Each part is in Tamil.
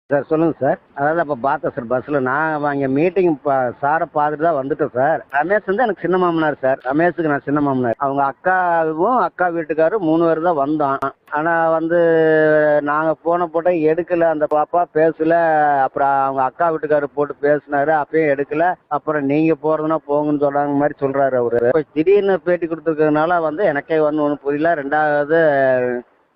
சார் சொல்லுங்க சார். அதாவது அப்ப பார்த்தேன் சார் பஸ்ல. நான் அங்க மீட்டிங் சாரை பார்த்துட்டு தான் வந்துட்டேன் சார். ரமேஷ் வந்து எனக்கு சின்ன மாமனார் சார். ரமேஷுக்கு நான் சின்ன மாமனார். அவங்க அக்காவும் அக்கா வீட்டுக்காரும் 3 பேர் தான் வந்தோம். ஆனா வந்து நாங்க போட்ட எடுக்கல. அந்த பாப்பா பேசல. அப்புறம் அவங்க அக்கா வீட்டுக்காரர் போட்டு பேசினாரு, அப்பயும் எடுக்கல. அப்புறம் நீங்க போறதுன்னா போங்கன்னு சொல்றாங்க மாதிரி சொல்றாரு அவரு. திடீர்னு பேட்டி கொடுத்துருக்கிறதுனால வந்து எனக்கே வந்து ஒன்றும் புரியல. ரெண்டாவது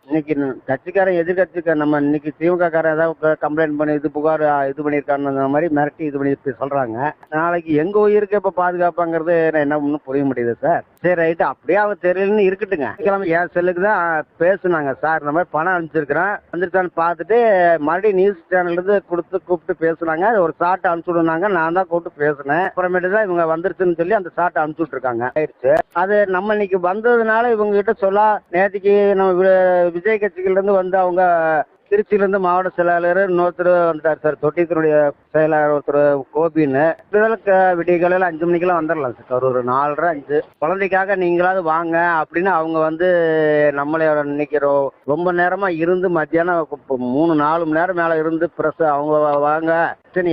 இன்னைக்கு கட்சிக்காரன் எதிர்கட்சிக்காரன் நம்ம இன்னைக்கு திமுக காரன் ஏதாவது கம்ப்ளைண்ட் பண்ணி இது புகார் இது பண்ணியிருக்கான்னு மாதிரி மிரட்டி இது பண்ணி சொல்றாங்க. நாளைக்கு எங்க உயிருக்கு இப்ப பாதுகாப்பாங்கிறது என்ன ஒன்றும் புரிய முடியுது சார். சரி ரைட்டு, அப்படியே அவன் தெரியலன்னு இருக்கட்டுங்க. கிழமை என் செல்லுக்கு தான் பேசுனாங்க சார். இந்த மாதிரி பணம் அனுப்பிச்சிருக்கிறேன் வந்துருக்கான்னு பார்த்துட்டு மறுபடியும் நியூஸ் சேனல்ல இருந்து கூப்பிட்டு பேசுனாங்க. ஒரு சாட்டை அனுப்பிச்சு விடுனாங்க. நான் தான் கூப்பிட்டு பேசினேன். அப்புறமேட்டு தான் இவங்க வந்துருச்சுன்னு சொல்லி அந்த சாட்டை அனுப்பிச்சு விட்டுருக்காங்க. ஆயிடுச்சு. அது நம்ம இன்னைக்கு வந்ததுனால இவங்க கிட்ட சொல்ல நேற்றுக்கு நம்ம விஜய் கட்சிகள் இருந்து வந்து அவங்க திருச்சியில இருந்து மாவட்ட செயலாளர் இன்னொருத்தர் வந்துட்டார் சார். தொட்டியத்தினுடைய செயலாளர் ஒருத்தர் கோபின்னு. விடிய காலையில 5 மணிக்கெல்லாம் வந்துடலாம் சார். ஒரு 4:30 5 குழந்தைக்காக நீங்களாவது வாங்க அப்படின்னு அவங்க வந்து நம்மளே இன்னைக்கு ரொம்ப நேரமா இருந்து மத்தியானம் 3-4 மணி நேரம் மேல இருந்து பிரஸ் அவங்க வாங்க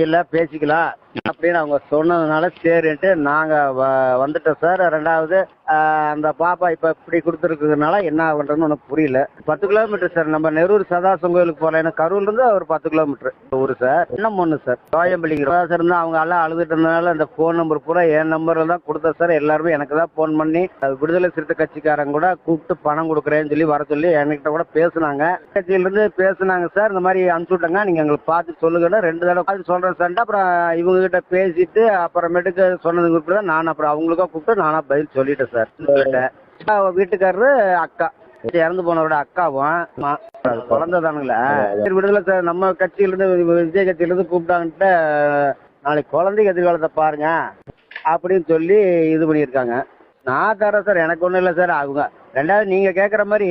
இல்ல பேசிக்கலாம் அப்படின்னு அவங்க சொன்னதுனால சரின்ட்டு நாங்க வந்துட்டோம் சார். ரெண்டாவது அந்த பாப்பா இப்ப இப்படி கொடுத்துருக்கிறதுனால என்ன பண்றதுன்னு ஒன்றும் புரியல. 10 கிலோமீட்டர் சார். நம்ம நெரூர் சதாசம் கோயிலுக்கு போகலாம். எனக்கு கரூர்ல இருந்து ஒரு 10 கிலோமீட்டர் ஊரு சார். இன்னும் ஒண்ணு சார் கோயம்பள்ளிங்க சார் இருந்தா அவங்க எல்லாம் அழுதுட்டு இருந்ததுனால அந்த போன் நம்பர் பூரா என் நம்பர்ல தான் கொடுத்தேன் சார். எல்லாருமே எனக்கு தான் போன் பண்ணி விடுதலை சிறுத்தை கட்சிக்காரங்க கூட கூப்பிட்டு பணம் கொடுக்குறேன்னு சொல்லி வர சொல்லி என்கிட்ட கூட பேசுனாங்க. கட்சியில இருந்து பேசுனாங்க சார். இந்த மாதிரி அனுப்பிச்சு விட்டாங்க, நீங்க எங்களுக்கு பார்த்து சொல்லுங்கன்னா 2 தடவை பார்த்து சொல்றேன் சார். அப்புறம் இவங்க கிட்ட பேசிட்டு அப்புறமேட்டுக்கு சொன்னதுக்கு தான் நான் அப்புறம் அவங்களுக்கா கூப்பிட்டு நானா பதில் சொல்லிட்டேன் சார். வீட்டுக்காரரு அக்கா இறந்து போனவரோட அக்காவும் குழந்தை தானுங்களா விடுதலை சார். நம்ம கட்சியில இருந்து விஜய் கட்சியில இருந்து கூப்பிட்டாங்கன்ட்டு நாளைக்கு குழந்தைக்கு எதிர்காலத்தை பாருங்க அப்படின்னு சொல்லி இது பண்ணியிருக்காங்க. நான் தரேன் சார், எனக்கு ஒன்றும் இல்லை சார். அவங்க ரெண்டாவது நீங்க கேட்குற மாதிரி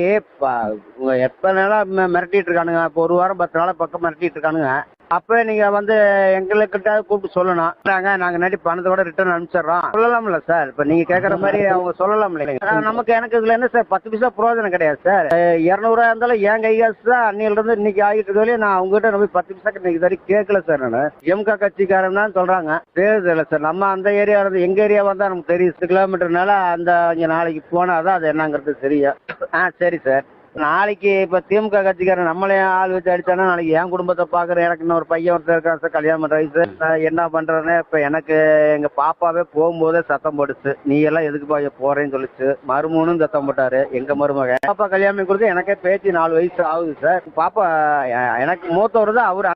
எப்ப நாளும் மிரட்டிட்டு இருக்கானுங்க. இப்போ 1 வாரம் 10 நாளா பக்கம் மிரட்டிட்டு இருக்கானுங்க. அப்ப நீங்க வந்து எங்ககிட்ட கூப்பிட்டு சொல்லணும். நாங்க நடி பணத்தை கூட ரிட்டர்ன் அனுப்பிச்சிடறோம் சொல்லலாம்ல சார். இப்ப நீங்க கேட்கற மாதிரி அவங்க சொல்லலாம் இல்லைங்க. நமக்கு எனக்கு இதுல என்ன சார் 10 பைசா பிரயோஜனம் கிடையாது சார். 200 இருந்தாலும் என் கை காசு தான் அன்னியில இருந்து இன்னைக்கு ஆகிட்டு இருக்கலையே. நான் அவங்க கிட்ட நம்ம 10 பைசா இன்னைக்கு வரைக்கும் கேட்கல சார். நான் எம்கா கட்சிக்காரன் தான் சொல்றாங்க. தெரியுது சார். நம்ம அந்த ஏரியா இருந்து எங்க ஏரியா வந்தா நமக்கு தெரியும். 10 கிலோமீட்டர்னால அந்த இங்க நாளைக்கு போனாதான் அது என்னங்கிறது தெரியும். சரி சார். நாளைக்கு இப்ப திமுக கட்சிக்காரன் நம்மளே ஆள் வச்சு அடிச்சானா நாளைக்கு என் குடும்பத்தை பாக்குறேன். எனக்கு இன்னொரு பையன் ஒருத்தர் இருக்கான் சார், கல்யாணம் பண்ற வயசு. என்ன பண்றேன்னு இப்ப எனக்கு எங்க பாப்பாவே போகும்போதே சத்தம் போடுச்சு, நீ எல்லாம் எதுக்கு போறேன்னு சொல்லிச்சு. மருமகனும் சத்தம் போட்டாரு. எங்க மருமகன் பாப்பா கல்யாணம் கொடுத்து எனக்கே பேச்சு 4 வயசு ஆகுது சார். பாப்பா எனக்கு மூத்தவர் தான் அவரு.